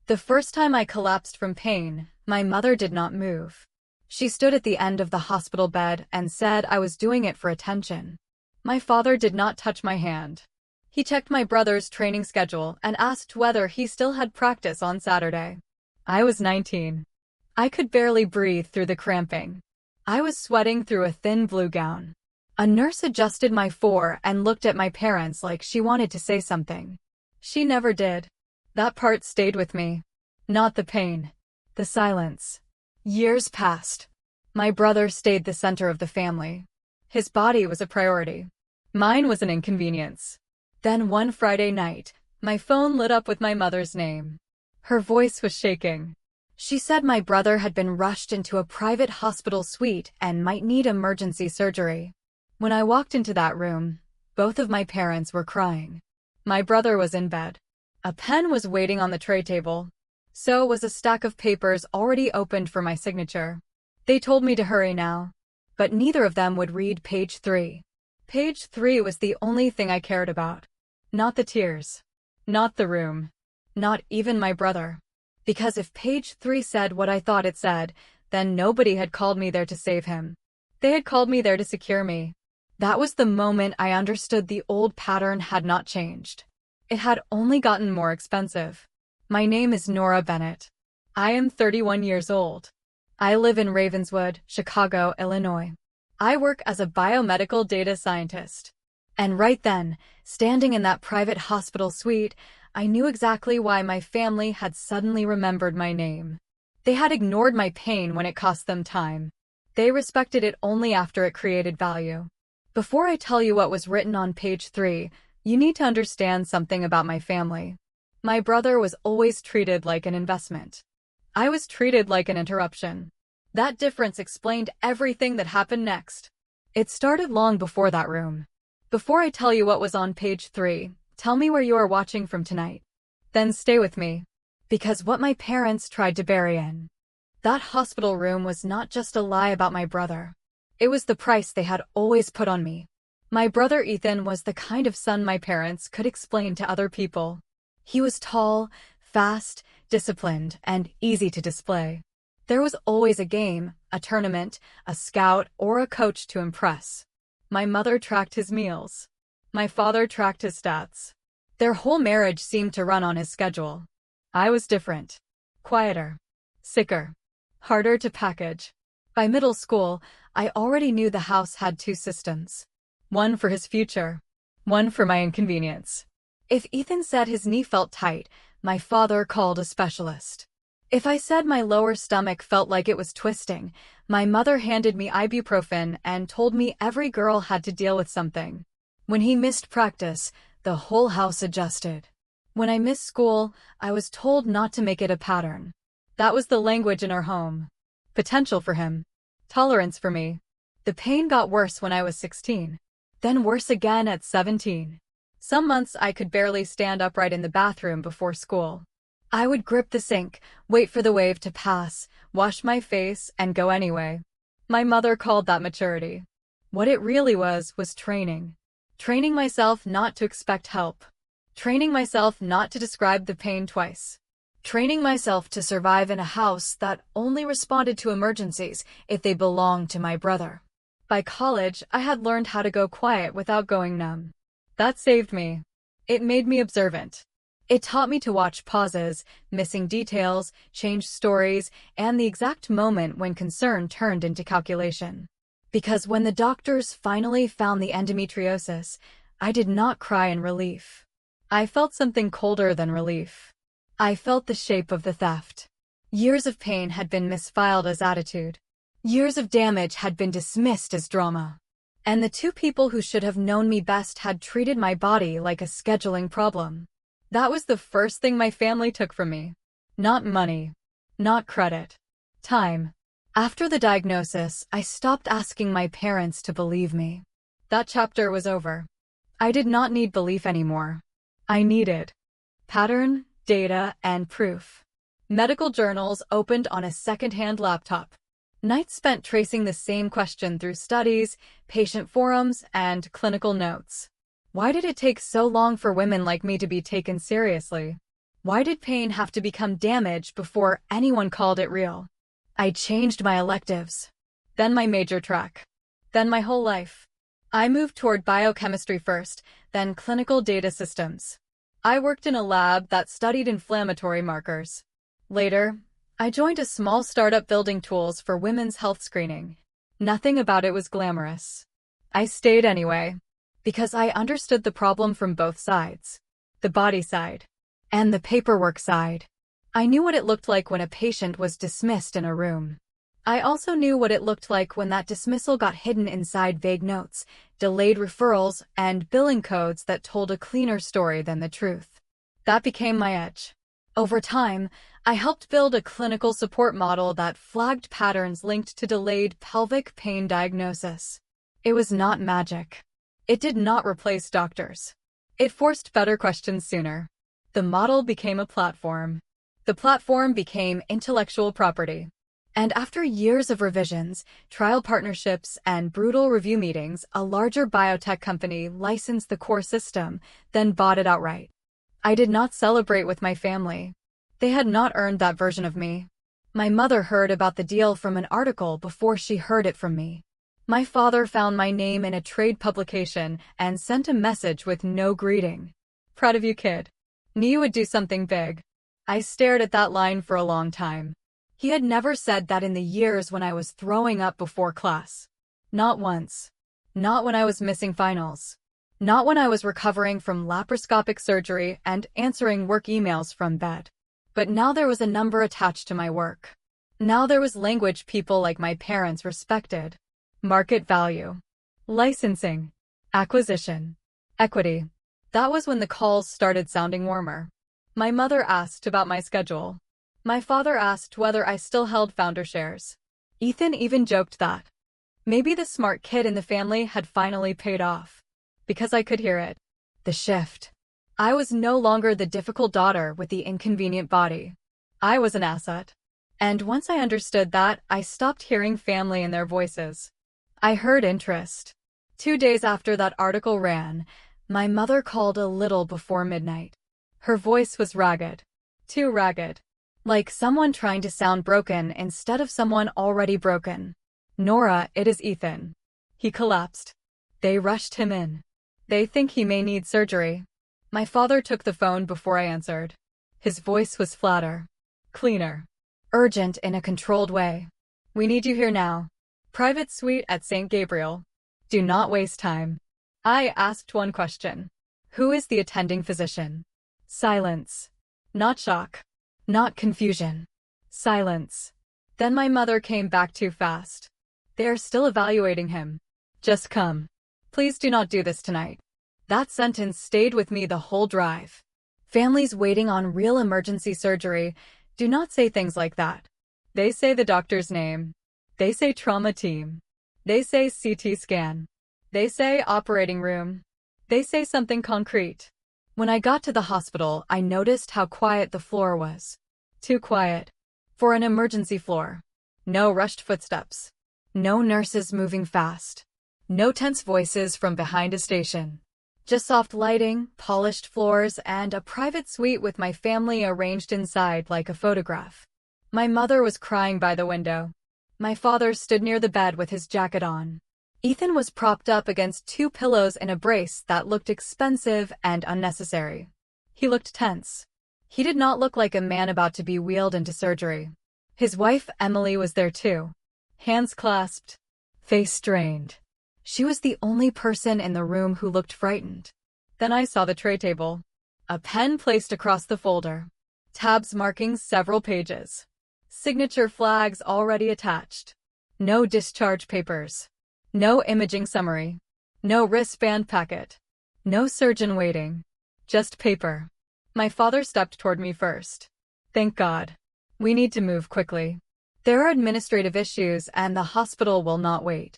The first time I collapsed from pain, my mother did not move. She stood at the end of the hospital bed and said I was doing it for attention. My father did not touch my hand. He checked my brother's training schedule and asked whether he still had practice on Saturday. I was 19. I could barely breathe through the cramping. I was sweating through a thin blue gown. A nurse adjusted my fore and looked at my parents like she wanted to say something. She never did. That part stayed with me. Not the pain. The silence. Years passed. My brother stayed the center of the family. His body was a priority. Mine was an inconvenience. Then one Friday night, my phone lit up with my mother's name. Her voice was shaking. She said my brother had been rushed into a private hospital suite and might need emergency surgery. When I walked into that room, both of my parents were crying. My brother was in bed. A pen was waiting on the tray table. So was a stack of papers already opened for my signature. They told me to hurry now. But neither of them would read page 3. Page 3 was the only thing I cared about. Not the tears. Not the room. Not even my brother. Because if page 3 said what I thought it said, then nobody had called me there to save him. They had called me there to secure me. That was the moment I understood the old pattern had not changed. It had only gotten more expensive. My name is Nora Bennett. I am 31 years old. I live in Ravenswood, Chicago, Illinois. I work as a biomedical data scientist. And right then, standing in that private hospital suite, I knew exactly why my family had suddenly remembered my name. They had ignored my pain when it cost them time. They respected it only after it created value. Before I tell you what was written on page 3, you need to understand something about my family. My brother was always treated like an investment. I was treated like an interruption. That difference explained everything that happened next. It started long before that room. Before I tell you what was on page 3, tell me where you are watching from tonight. Then stay with me. Because what my parents tried to bury in that hospital room was not just a lie about my brother. It was the price they had always put on me. My brother Ethan was the kind of son my parents could explain to other people. He was tall, fast, disciplined, and easy to display. There was always a game, a tournament, a scout, or a coach to impress. My mother tracked his meals. My father tracked his stats. Their whole marriage seemed to run on his schedule. I was different. Quieter. Sicker. Harder to package. By middle school, I already knew the house had 2 systems. One for his future. One for my inconvenience. If Ethan said his knee felt tight, my father called a specialist. If I said my lower stomach felt like it was twisting, my mother handed me ibuprofen and told me every girl had to deal with something. When he missed practice, the whole house adjusted. When I missed school, I was told not to make it a pattern. That was the language in our home. Potential for him. Tolerance for me. The pain got worse when I was 16. Then worse again at 17. Some months I could barely stand upright in the bathroom before school. I would grip the sink, wait for the wave to pass, wash my face, and go anyway. My mother called that maturity. What it really was training. Training myself not to expect help. Training myself not to describe the pain twice. Training myself to survive in a house that only responded to emergencies if they belonged to my brother. By college, I had learned how to go quiet without going numb. That saved me. It made me observant. It taught me to watch pauses, missing details, changed stories, and the exact moment when concern turned into calculation. Because when the doctors finally found the endometriosis, I did not cry in relief. I felt something colder than relief. I felt the shape of the theft. Years of pain had been misfiled as attitude. Years of damage had been dismissed as drama. And the 2 people who should have known me best had treated my body like a scheduling problem. That was the first thing my family took from me. Not money. Not credit. Time. After the diagnosis, I stopped asking my parents to believe me. That chapter was over. I did not need belief anymore. I needed pattern, data, and proof. Medical journals opened on a second-hand laptop. Nights spent tracing the same question through studies, patient forums, and clinical notes. Why did it take so long for women like me to be taken seriously? Why did pain have to become damage before anyone called it real? I changed my electives. Then my major track. Then my whole life. I moved toward biochemistry first, then clinical data systems. I worked in a lab that studied inflammatory markers. Later, I joined a small startup building tools for women's health screening. Nothing about it was glamorous. I stayed anyway, because I understood the problem from both sides. The body side, and the paperwork side. I knew what it looked like when a patient was dismissed in a room. I also knew what it looked like when that dismissal got hidden inside vague notes, delayed referrals, and billing codes that told a cleaner story than the truth. That became my edge. Over time, I helped build a clinical support model that flagged patterns linked to delayed pelvic pain diagnosis. It was not magic. It did not replace doctors. It forced better questions sooner. The model became a platform. The platform became intellectual property. And after years of revisions, trial partnerships, and brutal review meetings, a larger biotech company licensed the core system, then bought it outright. I did not celebrate with my family. They had not earned that version of me. My mother heard about the deal from an article before she heard it from me. My father found my name in a trade publication and sent a message with no greeting. Proud of you, kid. Knew you would do something big. I stared at that line for a long time. He had never said that in the years when I was throwing up before class. Not once. Not when I was missing finals. Not when I was recovering from laparoscopic surgery and answering work emails from bed. But now there was a number attached to my work. Now there was language people like my parents respected. Market value. Licensing. Acquisition. Equity. That was when the calls started sounding warmer. My mother asked about my schedule. My father asked whether I still held founder shares. Ethan even joked that maybe the smart kid in the family had finally paid off. Because I could hear it. The shift. I was no longer the difficult daughter with the inconvenient body. I was an asset. And once I understood that, I stopped hearing family in their voices. I heard interest. 2 days after that article ran, my mother called a little before midnight. Her voice was ragged. Too ragged. Like someone trying to sound broken instead of someone already broken. Nora, it is Ethan. He collapsed. They rushed him in. They think he may need surgery. My father took the phone before I answered. His voice was flatter. Cleaner. Urgent in a controlled way. We need you here now. Private suite at St. Gabriel. Do not waste time. I asked one question. Who is the attending physician? Silence. Not shock. Not confusion. Silence. Then my mother came back too fast. They are still evaluating him. Just come. Please do not do this tonight. That sentence stayed with me the whole drive. Families waiting on real emergency surgery do not say things like that. They say the doctor's name. They say trauma team. They say CT scan. They say operating room. They say something concrete. When I got to the hospital, I noticed how quiet the floor was. Too quiet. For an emergency floor. No rushed footsteps. No nurses moving fast. No tense voices from behind a station. Just soft lighting, polished floors, and a private suite with my family arranged inside like a photograph. My mother was crying by the window. My father stood near the bed with his jacket on. Ethan was propped up against 2 pillows in a brace that looked expensive and unnecessary. He looked tense. He did not look like a man about to be wheeled into surgery. His wife, Emily, was there too. Hands clasped. Face strained. She was the only person in the room who looked frightened. Then I saw the tray table. A pen placed across the folder. Tabs marking several pages. Signature flags already attached. No discharge papers. No imaging summary. No wristband packet. No surgeon waiting. Just paper. My father stepped toward me first. Thank God. We need to move quickly. There are administrative issues and the hospital will not wait.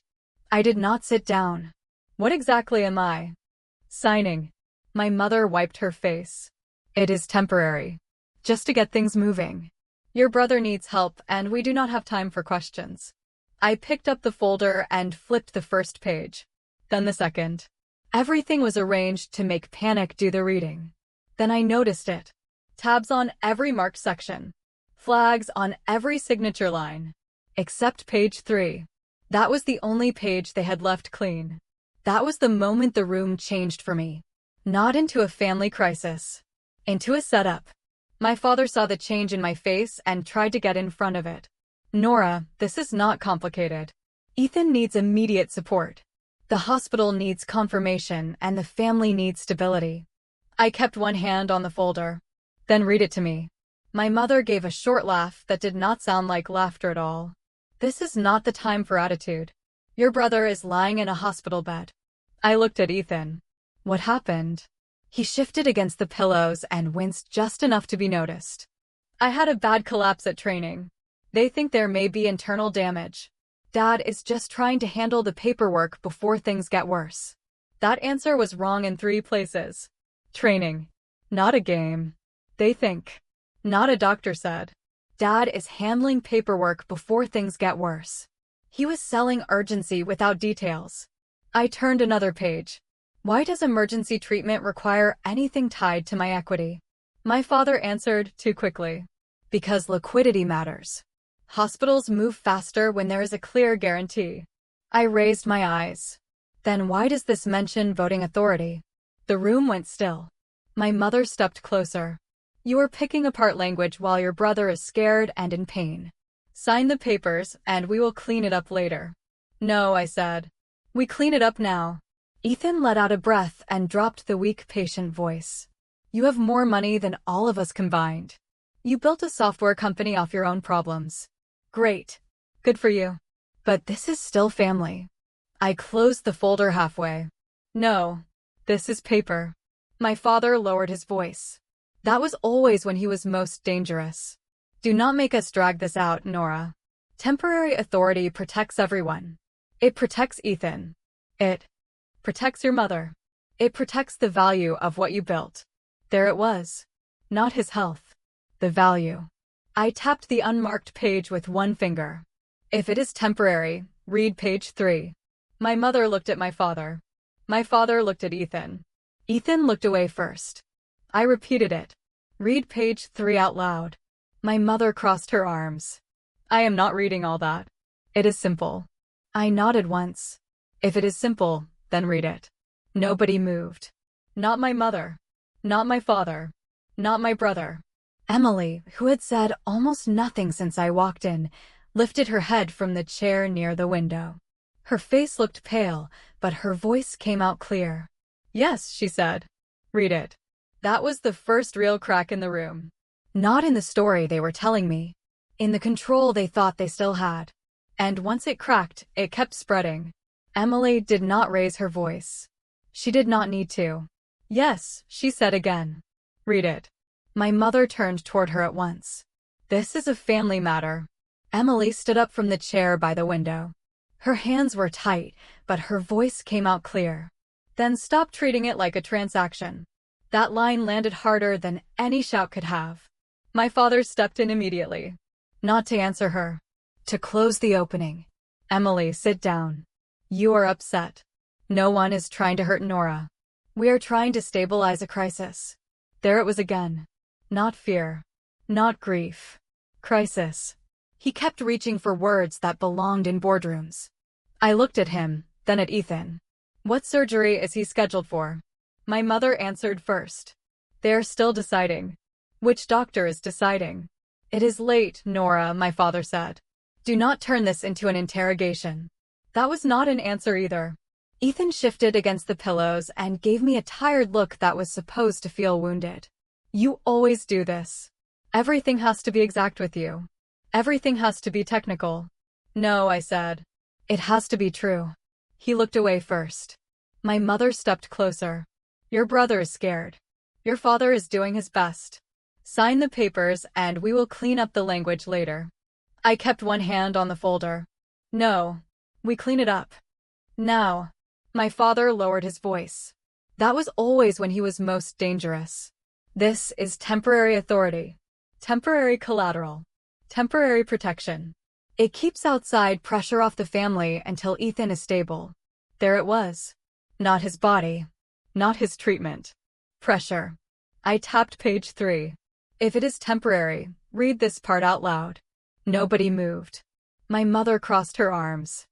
I did not sit down. What exactly am I? Signing. My mother wiped her face. It is temporary. Just to get things moving. Your brother needs help and we do not have time for questions. I picked up the folder and flipped the first page. Then the second. Everything was arranged to make panic do the reading. Then I noticed it. Tabs on every marked section. Flags on every signature line. Except page 3. That was the only page they had left clean. That was the moment the room changed for me. Not into a family crisis. Into a setup. My father saw the change in my face and tried to get in front of it. Nora, this is not complicated. Ethan needs immediate support. The hospital needs confirmation and the family needs stability. I kept one hand on the folder. Then read it to me. My mother gave a short laugh that did not sound like laughter at all. This is not the time for attitude. Your brother is lying in a hospital bed. I looked at Ethan. What happened? He shifted against the pillows and winced just enough to be noticed. I had a bad collapse at training. They think there may be internal damage. Dad is just trying to handle the paperwork before things get worse. That answer was wrong in 3 places. Training. Not a game. They think. Not a doctor said. Dad is handling paperwork before things get worse. He was selling urgency without details. I turned another page. Why does emergency treatment require anything tied to my equity? My father answered too quickly. Because liquidity matters. Hospitals move faster when there is a clear guarantee. I raised my eyes. Then why does this mention voting authority? The room went still. My mother stepped closer. You are picking apart language while your brother is scared and in pain. Sign the papers and we will clean it up later. No, I said. We clean it up now. Ethan let out a breath and dropped the weak, patient voice. You have more money than all of us combined. You built a software company off your own problems. Great. Good for you. But this is still family. I closed the folder halfway. No. This is paper. My father lowered his voice. That was always when he was most dangerous. Do not make us drag this out, Nora. Temporary authority protects everyone. It protects Ethan. It protects your mother. It protects the value of what you built. There it was. Not his health. The value. I tapped the unmarked page with one finger. If it is temporary, read page 3. My mother looked at my father. My father looked at Ethan. Ethan looked away first. I repeated it. Read page 3 out loud. My mother crossed her arms. I am not reading all that. It is simple. I nodded once. If it is simple, then read it. Nobody moved. Not my mother. Not my father. Not my brother. Emily, who had said almost nothing since I walked in, lifted her head from the chair near the window. Her face looked pale, but her voice came out clear. Yes, she said. Read it. That was the first real crack in the room. Not in the story they were telling me. In the control they thought they still had. And once it cracked, it kept spreading. Emily did not raise her voice. She did not need to. Yes, she said again. Read it. My mother turned toward her at once. This is a family matter. Emily stood up from the chair by the window. Her hands were tight, but her voice came out clear. Then stop treating it like a transaction. That line landed harder than any shout could have. My father stepped in immediately. Not to answer her. To close the opening. Emily, sit down. You are upset. No one is trying to hurt Nora. We are trying to stabilize a crisis. There it was again. Not fear. Not grief. Crisis. He kept reaching for words that belonged in boardrooms. I looked at him, then at Ethan. What surgery is he scheduled for? My mother answered first. They are still deciding. Which doctor is deciding? It is late, Nora, my father said. Do not turn this into an interrogation. That was not an answer either. Ethan shifted against the pillows and gave me a tired look that was supposed to feel wounded. You always do this. Everything has to be exact with you. Everything has to be technical. No, I said. It has to be true. He looked away first. My mother stepped closer. Your brother is scared. Your father is doing his best. Sign the papers and we will clean up the language later. I kept one hand on the folder. No. We clean it up. Now. My father lowered his voice. That was always when he was most dangerous. This is temporary authority. Temporary collateral. Temporary protection. It keeps outside pressure off the family until Ethan is stable. There it was. Not his body. Not his treatment. Pressure. I tapped page 3. If it is temporary, read this part out loud. Nobody moved. My mother crossed her arms.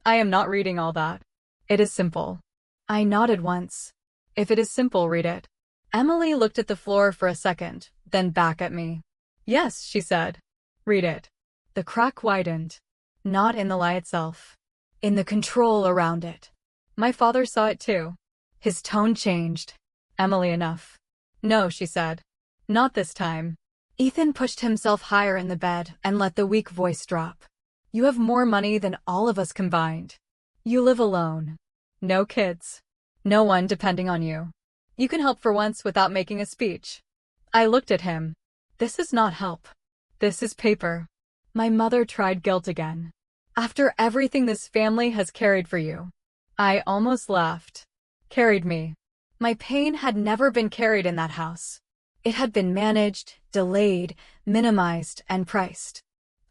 I am not reading all that. It is simple. I nodded once. If it is simple, read it. Emily looked at the floor for a second, then back at me. Yes, she said. Read it. The crack widened. Not in the lie itself. In the control around it. My father saw it too. His tone changed. Emily, enough. No, she said. Not this time. Ethan pushed himself higher in the bed and let the weak voice drop. You have more money than all of us combined. You live alone. No kids. No one depending on you. You can help for once without making a speech. I looked at him. This is not help. This is paper. My mother tried guilt again. After everything this family has carried for you. I almost laughed. Carried me. My pain had never been carried in that house. It had been managed, delayed, minimized, and priced.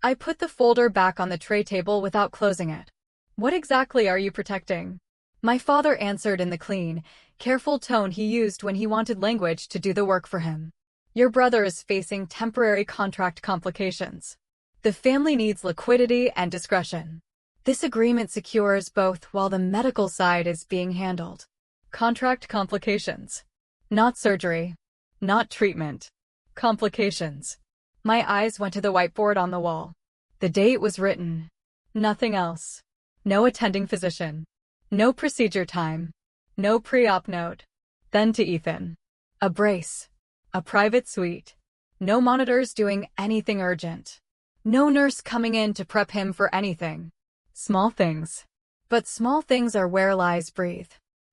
I put the folder back on the tray table without closing it. What exactly are you protecting? My father answered in the clean, careful tone he used when he wanted language to do the work for him. Your brother is facing temporary contract complications. The family needs liquidity and discretion. This agreement secures both while the medical side is being handled. Contract complications. Not surgery. Not treatment. Complications. My eyes went to the whiteboard on the wall. The date was written. Nothing else. No attending physician. No procedure time. No pre-op note. Then to Ethan. A brace. A private suite. No monitors doing anything urgent. No nurse coming in to prep him for anything. Small things. But small things are where lies breathe.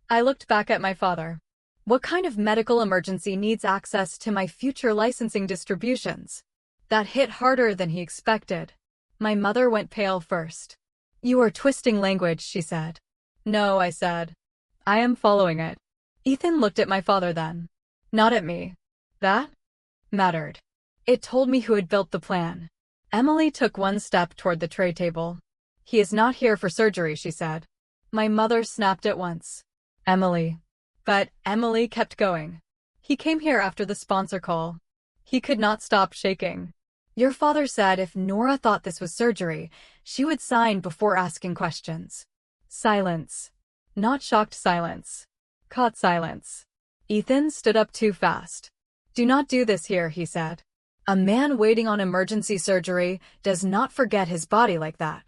I looked back at my father. What kind of medical emergency needs access to my future licensing distributions? That hit harder than he expected. My mother went pale first. You are twisting language, she said. No, I said. I am following it. Ethan looked at my father then. Not at me. That mattered. It told me who had built the plan. Emily took one step toward the tray table. He is not here for surgery, she said. My mother snapped at once. Emily. But Emily kept going. He came here after the sponsor call. He could not stop shaking. Your father said if Nora thought this was surgery, she would sign before asking questions. Silence. Not shocked silence. Caught silence. Ethan stood up too fast. Do not do this here, he said. A man waiting on emergency surgery does not forget his body like that.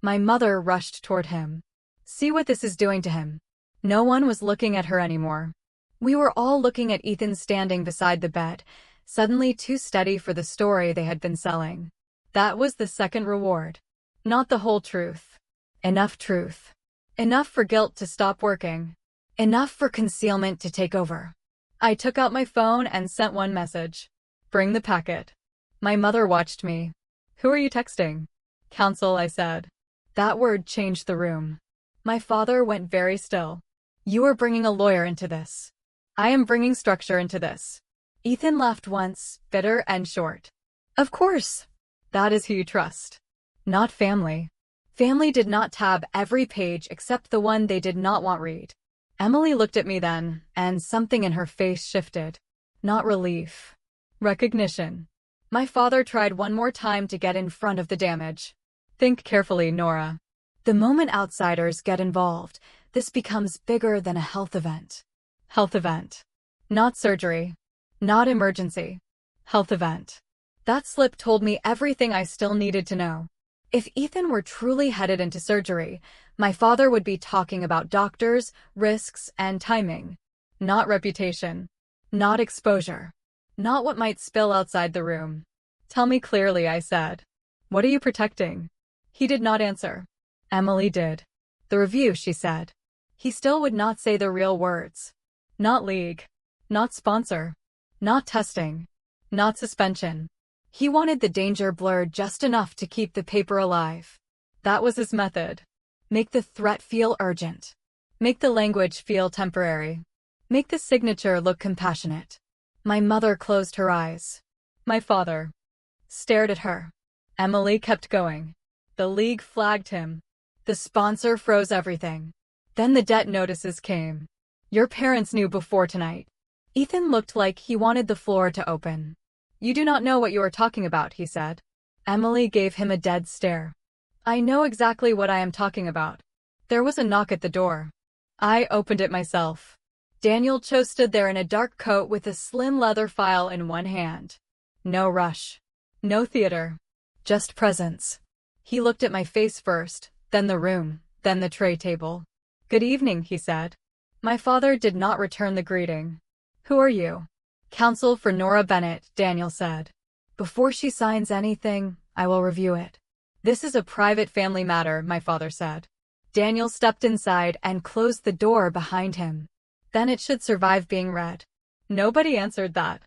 My mother rushed toward him. See what this is doing to him. No one was looking at her anymore. We were all looking at Ethan standing beside the bed, suddenly too steady for the story they had been selling. That was the second reward. Not the whole truth. Enough truth. Enough for guilt to stop working. Enough for concealment to take over. I took out my phone and sent one message. Bring the packet. My mother watched me. Who are you texting? Counsel, I said. That word changed the room. My father went very still. You are bringing a lawyer into this. I am bringing structure into this. Ethan laughed once, bitter and short. Of course. That is who you trust. Not family. Family did not tab every page except the one they did not want read. Emily looked at me then, and something in her face shifted. Not relief. Recognition. My father tried one more time to get in front of the damage. Think carefully, Nora. The moment outsiders get involved, this becomes bigger than a health event. Health event. Not surgery. Not emergency. Health event. That slip told me everything I still needed to know. If Ethan were truly headed into surgery, my father would be talking about doctors, risks, and timing. Not reputation. Not exposure. Not what might spill outside the room. Tell me clearly, I said. What are you protecting? He did not answer. Emily did. The review, she said. He still would not say the real words. Not league. Not sponsor. Not testing. Not suspension. He wanted the danger blurred just enough to keep the paper alive. That was his method. Make the threat feel urgent. Make the language feel temporary. Make the signature look compassionate. My mother closed her eyes. My father stared at her. Emily kept going. The league flagged him. The sponsor froze everything. Then the debt notices came. Your parents knew before tonight. Ethan looked like he wanted the floor to open. You do not know what you are talking about, he said. Emily gave him a dead stare. I know exactly what I am talking about. There was a knock at the door. I opened it myself. Daniel Cho stood there in a dark coat with a slim leather file in one hand. No rush. No theater. Just presence. He looked at my face first, then the room, then the tray table. Good evening, he said. My father did not return the greeting. Who are you? Counsel for Nora Bennett, Daniel said. Before she signs anything, I will review it. This is a private family matter, my father said. Daniel stepped inside and closed the door behind him. Then it should survive being read. Nobody answered that.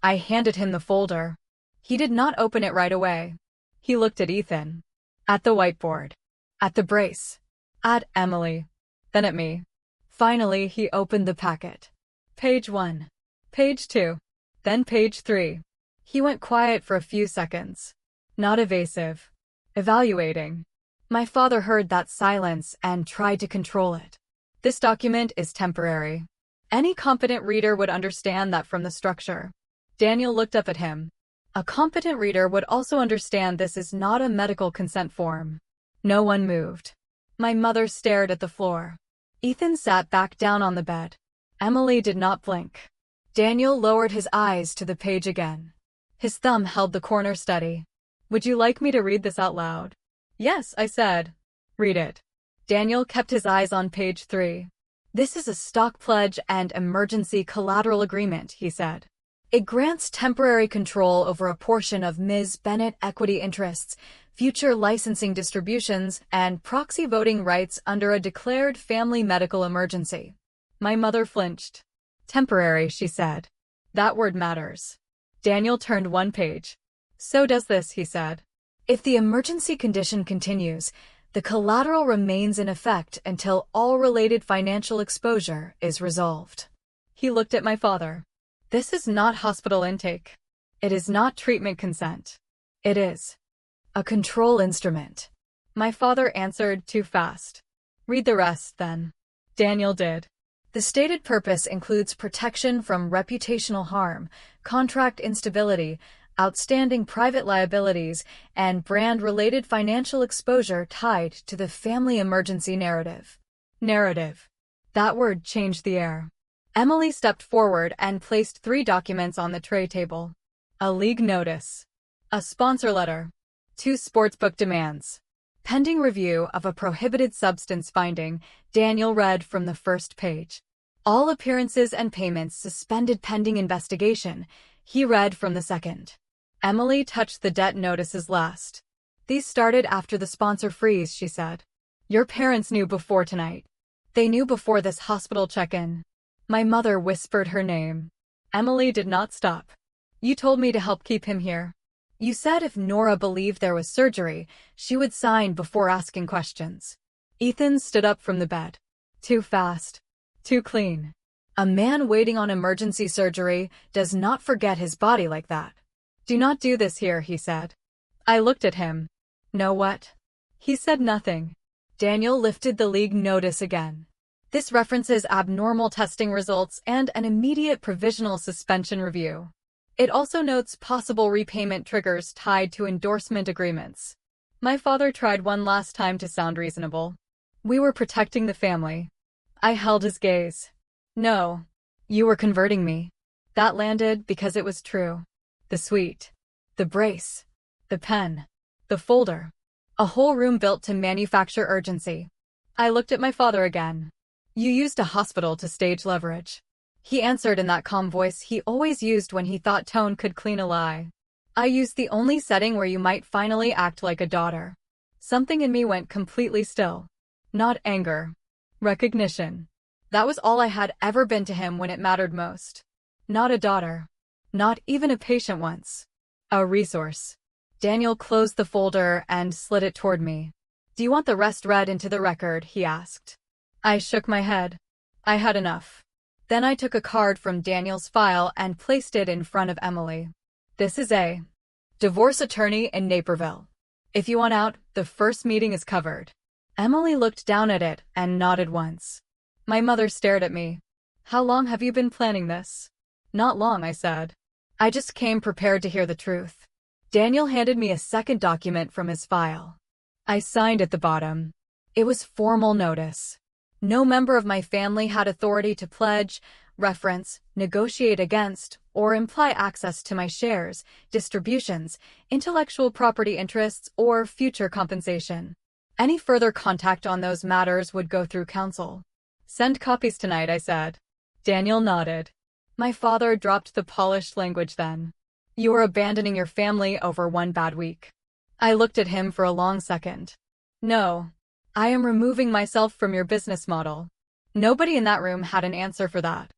I handed him the folder. He did not open it right away. He looked at Ethan. At the whiteboard. At the brace. At Emily. Then at me. Finally, he opened the packet. Page 1. Page 2. Then page 3. He went quiet for a few seconds. Not evasive. Evaluating. My father heard that silence and tried to control it. This document is temporary. Any competent reader would understand that from the structure. Daniel looked up at him. A competent reader would also understand this is not a medical consent form. No one moved. My mother stared at the floor. Ethan sat back down on the bed. Emily did not blink. Daniel lowered his eyes to the page again. His thumb held the corner steady. Would you like me to read this out loud? Yes, I said. Read it. Daniel kept his eyes on page 3. This is a stock pledge and emergency collateral agreement, he said. It grants temporary control over a portion of Ms. Bennett equity interests, future licensing distributions, and proxy voting rights under a declared family medical emergency. My mother flinched. Temporary, she said. That word matters. Daniel turned one page. So does this, he said. If the emergency condition continues, the collateral remains in effect until all related financial exposure is resolved. He looked at my father. This is not hospital intake. It is not treatment consent. It is a control instrument. My father answered too fast. Read the rest, then. Daniel did. The stated purpose includes protection from reputational harm, contract instability, outstanding private liabilities, and brand-related financial exposure tied to the family emergency narrative. Narrative. That word changed the air. Emily stepped forward and placed 3 documents on the tray table. A league notice. A sponsor letter. 2 sportsbook demands. Pending review of a prohibited substance finding, Daniel read from the first page. All appearances and payments suspended pending investigation, he read from the second. Emily touched the debt notices last. These started after the sponsor freeze, she said. Your parents knew before tonight. They knew before this hospital check-in. My mother whispered her name. Emily did not stop. You told me to help keep him here. You said if Nora believed there was surgery, she would sign before asking questions. Ethan stood up from the bed. Too fast. Too clean. A man waiting on emergency surgery does not forget his body like that. Do not do this here, he said. I looked at him. No what? He said nothing. Daniel lifted the league notice again. This references abnormal testing results and an immediate provisional suspension review. It also notes possible repayment triggers tied to endorsement agreements. My father tried one last time to sound reasonable. We were protecting the family. I held his gaze. No. You were converting me. That landed because it was true. The suite. The brace. The pen. The folder. A whole room built to manufacture urgency. I looked at my father again. You used a hospital to stage leverage. He answered in that calm voice he always used when he thought tone could clean a lie. I used the only setting where you might finally act like a daughter. Something in me went completely still. Not anger. Recognition. That was all I had ever been to him when it mattered most. Not a daughter. Not even a patient once. A resource. Daniel closed the folder and slid it toward me. Do you want the rest read into the record? He asked. I shook my head. I had enough. Then I took a card from Daniel's file and placed it in front of Emily. This is a divorce attorney in Naperville. If you want out, the first meeting is covered. Emily looked down at it and nodded once. My mother stared at me. How long have you been planning this? Not long, I said. I just came prepared to hear the truth. Daniel handed me a second document from his file. I signed at the bottom. It was formal notice. No member of my family had authority to pledge, reference, negotiate against, or imply access to my shares, distributions, intellectual property interests, or future compensation. Any further contact on those matters would go through counsel. Send copies tonight, I said. Daniel nodded. My father dropped the polished language then. You are abandoning your family over one bad week. I looked at him for a long second. No. I am removing myself from your business model. Nobody in that room had an answer for that.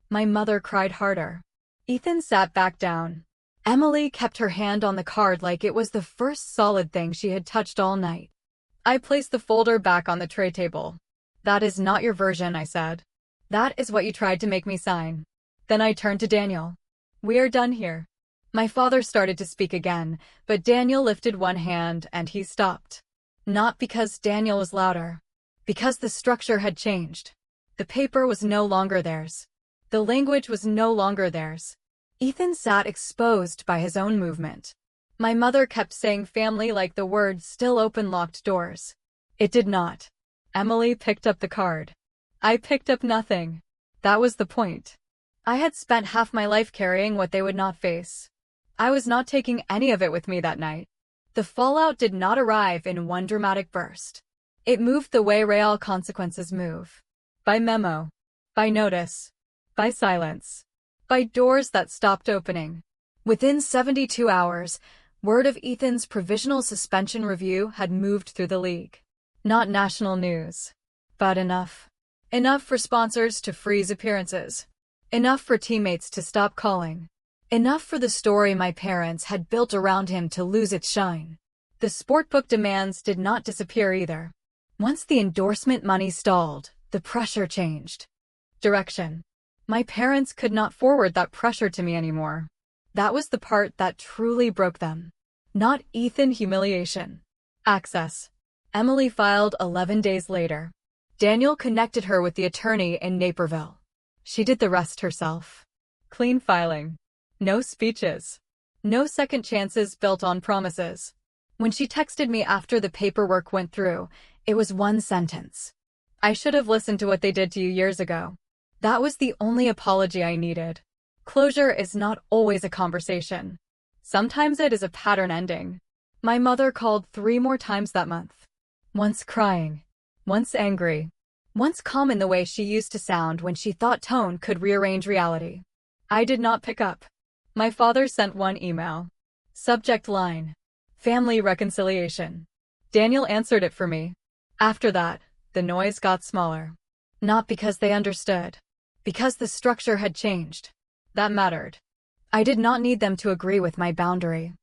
My mother cried harder. Ethan sat back down. Emily kept her hand on the card like it was the first solid thing she had touched all night. I placed the folder back on the tray table. That is not your version, I said. That is what you tried to make me sign. Then I turned to Daniel. We are done here. My father started to speak again, but Daniel lifted one hand and he stopped. Not because Daniel was louder. Because the structure had changed. The paper was no longer theirs. The language was no longer theirs. Ethan sat exposed by his own movement. My mother kept saying family like the word still opened locked doors. It did not. Emily picked up the card. I picked up nothing. That was the point. I had spent half my life carrying what they would not face. I was not taking any of it with me that night. The fallout did not arrive in one dramatic burst. It moved the way real consequences move. By memo. By notice. By silence. By doors that stopped opening. Within 72 hours, word of Ethan's provisional suspension review had moved through the league. Not national news. But enough. Enough for sponsors to freeze appearances. Enough for teammates to stop calling. Enough for the story my parents had built around him to lose its shine. The sportbook demands did not disappear either. Once the endorsement money stalled, the pressure changed. Direction. My parents could not forward that pressure to me anymore. That was the part that truly broke them. Not Ethan humiliation. Access. Emily filed 11 days later. Daniel connected her with the attorney in Naperville. She did the rest herself. Clean filing. No speeches. No second chances built on promises. When she texted me after the paperwork went through, it was one sentence. I should have listened to what they did to you years ago. That was the only apology I needed. Closure is not always a conversation. Sometimes it is a pattern ending. My mother called 3 more times that month. Once crying. Once angry. Once calm in the way she used to sound when she thought tone could rearrange reality. I did not pick up. My father sent one email. Subject line. Family reconciliation. Daniel answered it for me. After that, the noise got smaller. Not because they understood. Because the structure had changed. That mattered. I did not need them to agree with my boundary.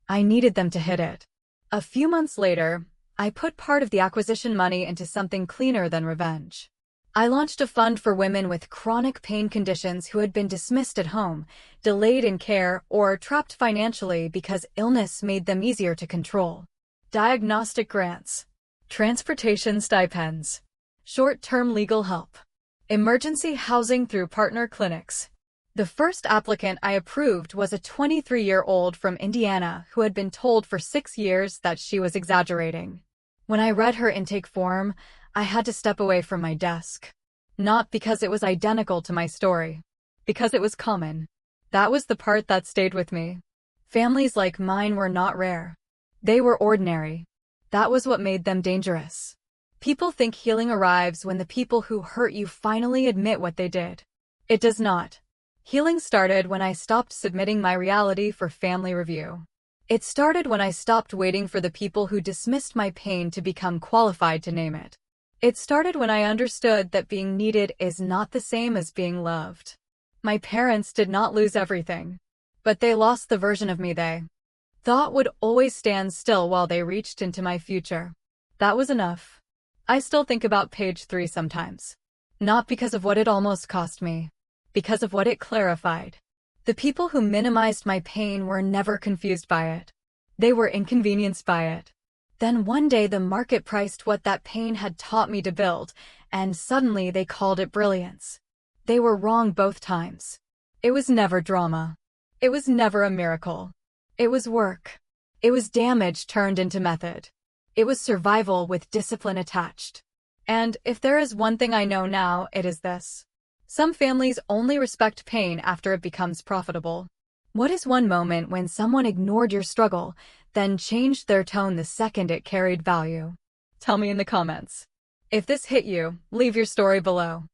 I needed them to hit it. A few months later, I put part of the acquisition money into something cleaner than revenge. I launched a fund for women with chronic pain conditions who had been dismissed at home, delayed in care, or trapped financially because illness made them easier to control. Diagnostic grants. Transportation stipends. Short-term legal help. Emergency housing through partner clinics. The first applicant I approved was a 23-year-old from Indiana who had been told for 6 years that she was exaggerating. When I read her intake form, I had to step away from my desk. Not because it was identical to my story. Because it was common. That was the part that stayed with me. Families like mine were not rare. They were ordinary. That was what made them dangerous. People think healing arrives when the people who hurt you finally admit what they did. It does not. Healing started when I stopped submitting my reality for family review. It started when I stopped waiting for the people who dismissed my pain to become qualified to name it. It started when I understood that being needed is not the same as being loved. My parents did not lose everything, but they lost the version of me they thought would always stand still while they reached into my future. That was enough. I still think about page 3 sometimes. Not because of what it almost cost me. Because of what it clarified. The people who minimized my pain were never confused by it. They were inconvenienced by it. Then one day the market priced what that pain had taught me to build, and suddenly they called it brilliance. They were wrong both times. It was never drama. It was never a miracle. It was work. It was damage turned into method. It was survival with discipline attached. And if there is one thing I know now, it is this. Some families only respect pain after it becomes profitable. What is one moment when someone ignored your struggle, then changed their tone the second it carried value? Tell me in the comments. If this hit you, leave your story below.